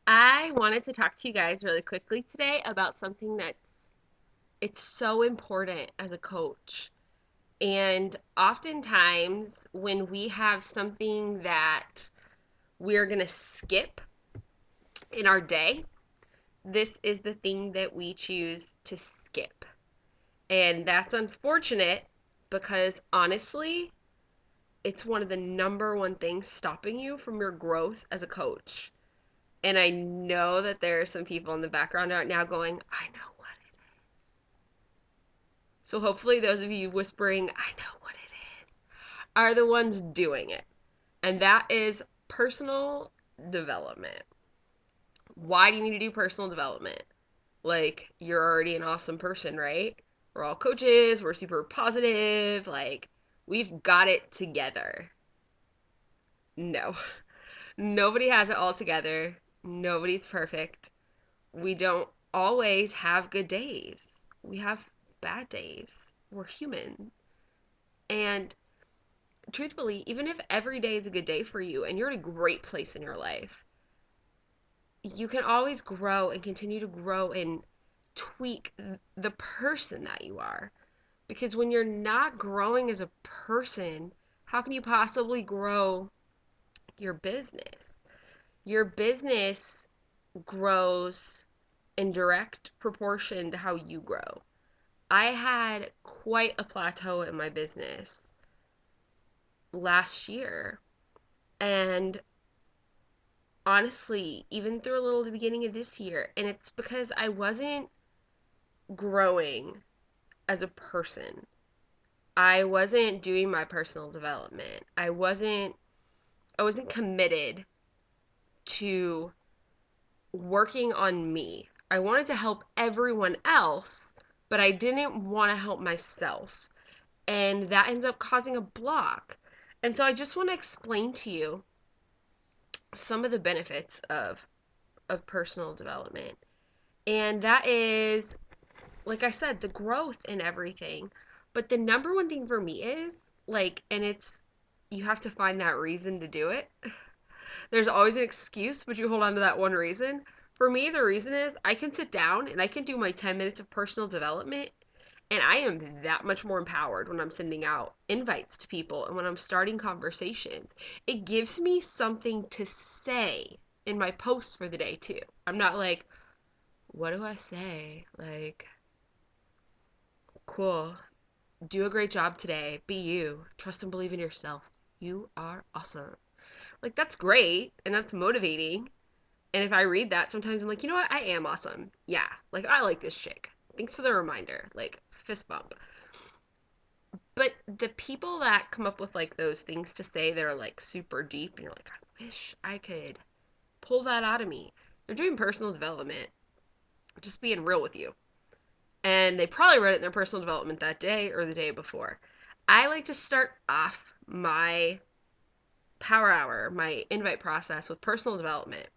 I wanted to talk to you guys really quickly today about something it's so important as a coach. And oftentimes when we have something that we're going to skip in our day, this is the thing that we choose to skip. And that's unfortunate because honestly, it's one of the number one things stopping you from your growth as a coach. And I know that there are some people in the background right now going, I know what it is. So hopefully those of you whispering, I know what it is, are the ones doing it. And that is personal development. Why do you need to do personal development? Like, you're already an awesome person, right? We're all coaches, we're super positive, like, we've got it together. No. Nobody has it all together. Nobody's perfect. We don't always have good days. We have bad days. We're human. And truthfully, even if every day is a good day for you and you're in a great place in your life, you can always grow and continue to grow and tweak the person that you are. Because when you're not growing as a person, how can you possibly grow your business? Your business grows in direct proportion to how you grow. I had quite a plateau in my business last year. And honestly, even through a little the beginning of this year, and it's because I wasn't growing as a person. I wasn't doing my personal development. I wasn't committed to working on me. I wanted to help everyone else, but I didn't want to help myself. And that ends up causing a block. And so I just want to explain to you some of the benefits of personal development. And that is, like I said, the growth in everything. But the number one thing for me is like, and it's, you have to find that reason to do it. There's always an excuse, but you hold on to that one reason. For me, the reason is I can sit down and I can do my 10 minutes of personal development, and I am that much more empowered when I'm sending out invites to people and when I'm starting conversations. It gives me something to say in my posts for the day, too. I'm not like, what do I say? Like, cool. Do a great job today. Be you. Trust and believe in yourself. You are awesome. Like, that's great and that's motivating. And if I read that, sometimes I'm like, you know what? I am awesome. Yeah. Like, I like this chick. Thanks for the reminder. Like, fist bump. But the people that come up with like those things to say that are like super deep and you're like, I wish I could pull that out of me. They're doing personal development, just being real with you. And they probably read it in their personal development that day or the day before. I like to start off my power hour, my invite process with personal development.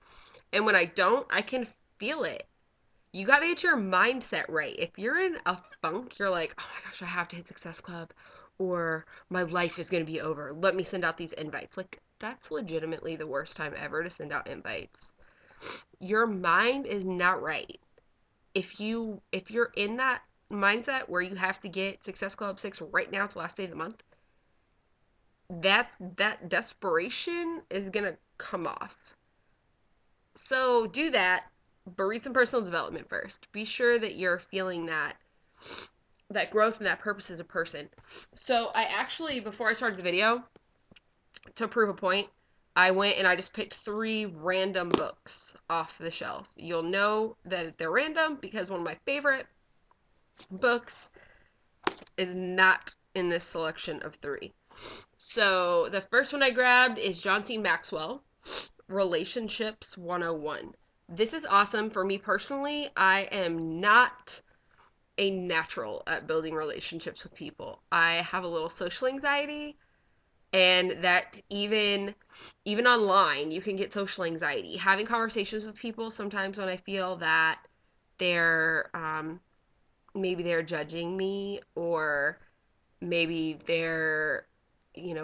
And when I don't, I can feel it. You got to get your mindset right. If you're in a funk, you're like, oh my gosh, I have to hit Success Club or my life is going to be over. Let me send out these invites. Like, that's legitimately the worst time ever to send out invites. Your mind is not right. If you're in that mindset where you have to get Success Club 6 right now, it's the last day of the month, that desperation is going to come off. So do that, but read some personal development first. Be sure that you're feeling that growth and that purpose as a person. So I actually, before I started the video, to prove a point, I went and I just picked 3 random books off the shelf. You'll know that they're random because one of my favorite books is not in this selection of 3. So the first one I grabbed is John C. Maxwell, Relationships 101. This is awesome for me personally. I am not a natural at building relationships with people. I have a little social anxiety, and that even online you can get social anxiety. Having conversations with people sometimes when I feel that they're maybe they're judging me, or maybe they're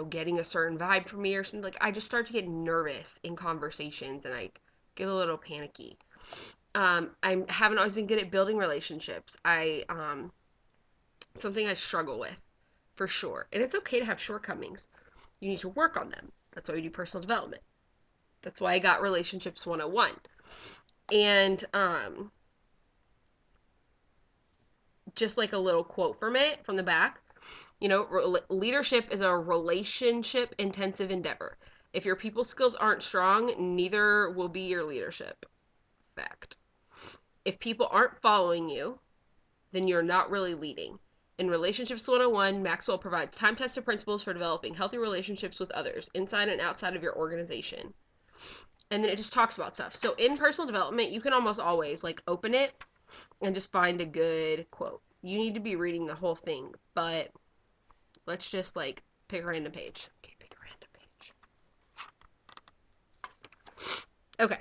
getting a certain vibe from me or something, like I just start to get nervous in conversations, and get a little panicky. I haven't always been good at building relationships. Something I struggle with for sure. And it's okay to have shortcomings. You need to work on them. That's why we do personal development. That's why I got Relationships 101. And just like a little quote from the back, leadership is a relationship intensive endeavor. If your people skills aren't strong, neither will be your leadership. Fact. If people aren't following you, then you're not really leading. In Relationships 101, Maxwell provides time-tested principles for developing healthy relationships with others, inside and outside of your organization. And then it just talks about stuff. So in personal development, you can almost always open it and just find a good quote. You need to be reading the whole thing, but let's just pick a random page. Okay, pick a random page. Okay.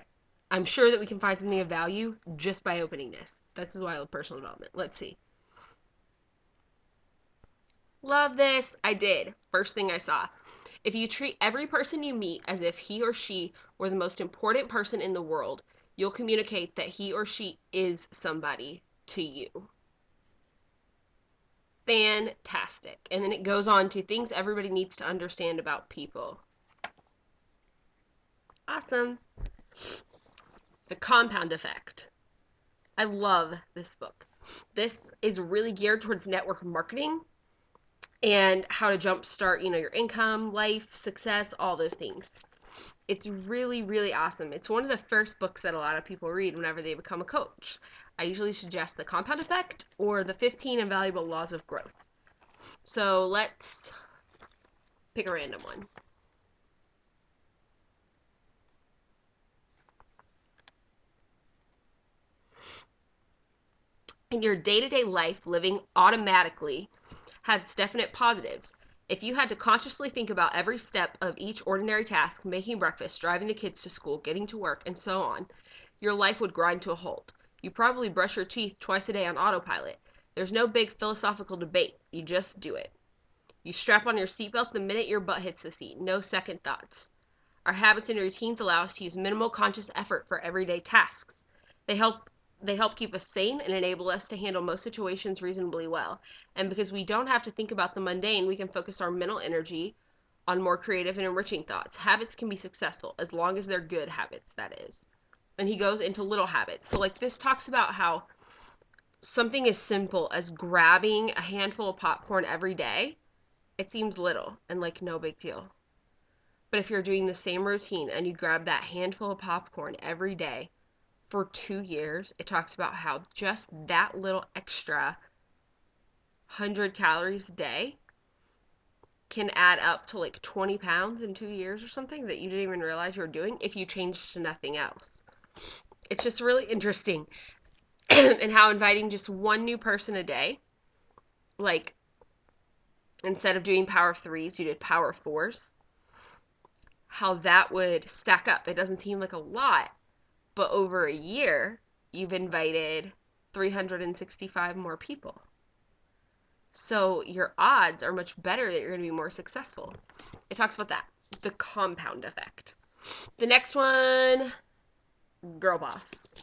I'm sure that we can find something of value just by opening this. This is why I love personal development. Let's see. Love this. I did. First thing I saw. If you treat every person you meet as if he or she were the most important person in the world, you'll communicate that he or she is somebody to you. Fantastic. And then it goes on to things everybody needs to understand about people. Awesome. The compound effect. I love this book. This is really geared towards network marketing and how to jumpstart, your income, life, success, all those things. It's really, really awesome. It's one of the first books that a lot of people read whenever they become a coach. I usually suggest The Compound Effect or The 15 Invaluable Laws of Growth. So let's pick a random one. In your day-to-day life, living automatically has definite positives. If you had to consciously think about every step of each ordinary task, making breakfast, driving the kids to school, getting to work, and so on, your life would grind to a halt. You probably brush your teeth twice a day on autopilot. There's no big philosophical debate. You just do it. You strap on your seatbelt the minute your butt hits the seat. No second thoughts. Our habits and routines allow us to use minimal conscious effort for everyday tasks. They help keep us sane and enable us to handle most situations reasonably well. And because we don't have to think about the mundane, we can focus our mental energy on more creative and enriching thoughts. Habits can be successful as long as they're good habits, that is. And he goes into little habits. So this talks about how something as simple as grabbing a handful of popcorn every day, it seems little and no big deal. But if you're doing the same routine and you grab that handful of popcorn every day for 2 years, it talks about how just that little extra 100 calories a day can add up to 20 pounds in 2 years or something that you didn't even realize you were doing if you changed to nothing else. It's just really interesting. And how inviting just one new person a day, instead of doing power of threes, you did power of fours, how that would stack up. It doesn't seem like a lot, but over a year, you've invited 365 more people. So your odds are much better that you're going to be more successful. It talks about that, the compound effect. The next one, Girl Boss.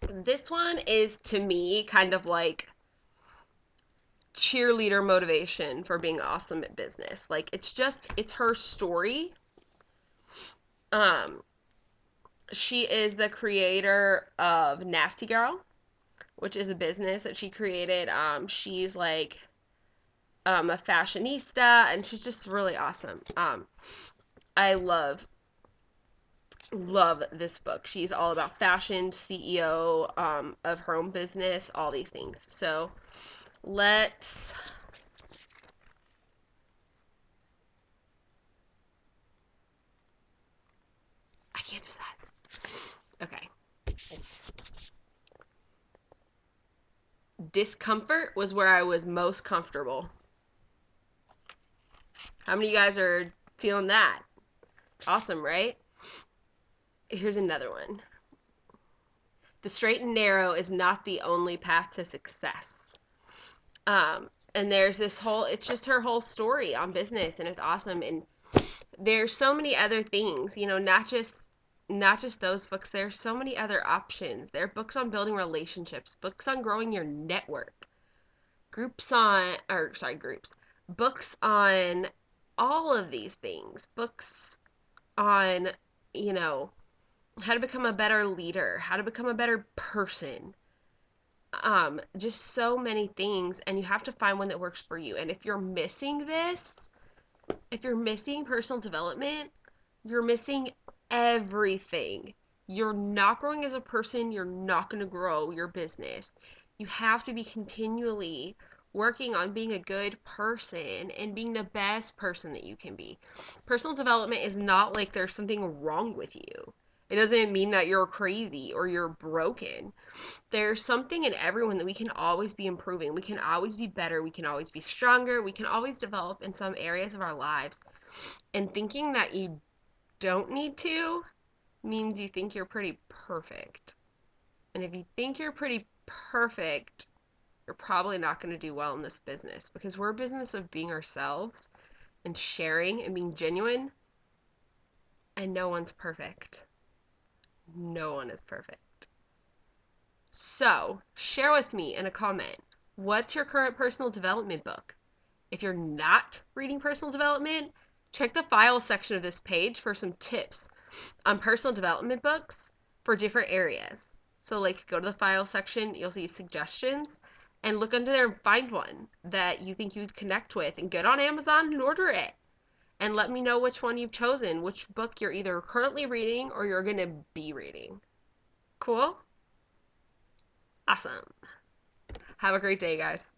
This one is, to me, kind of cheerleader motivation for being awesome at business. It's her story. She is the creator of Nasty Girl, which is a business that she created. She's a fashionista, and she's just really awesome. I love this book. She's all about fashion, CEO of her own business, all these things. So let's I can't decide. Okay. Discomfort was where I was most comfortable. How many of you guys are feeling that? Awesome, right? Here's another one. The straight and narrow is not the only path to success. And there's this whole, it's just her whole story on business, and it's awesome. And There's so many other things, not just those books. There's so many other options. There are books on building relationships, books on growing your network, groups, books on all of these things, books on, you know, how to become a better leader, how to become a better person. Just so many things, and you have to find one that works for you. And if you're missing this, if you're missing personal development, you're missing everything. You're not growing as a person. You're not going to grow your business. You have to be continually working on being a good person and being the best person that you can be. Personal development is not like there's something wrong with you. It doesn't mean that you're crazy or you're broken. There's something in everyone that we can always be improving. We can always be better. We can always be stronger. We can always develop in some areas of our lives. And thinking that you don't need to means you think you're pretty perfect. And if you think you're pretty perfect, you're probably not going to do well in this business, because we're a business of being ourselves and sharing and being genuine, and no one's perfect. No one is perfect. So, share with me in a comment, what's your current personal development book? If you're not reading personal development, check the files section of this page for some tips on personal development books for different areas. So, like, go to the file section, you'll see suggestions, and look under there and find one that you think you'd connect with, and get on Amazon and order it. And let me know which one you've chosen, which book you're either currently reading or you're going to be reading. Cool? Awesome. Have a great day, guys.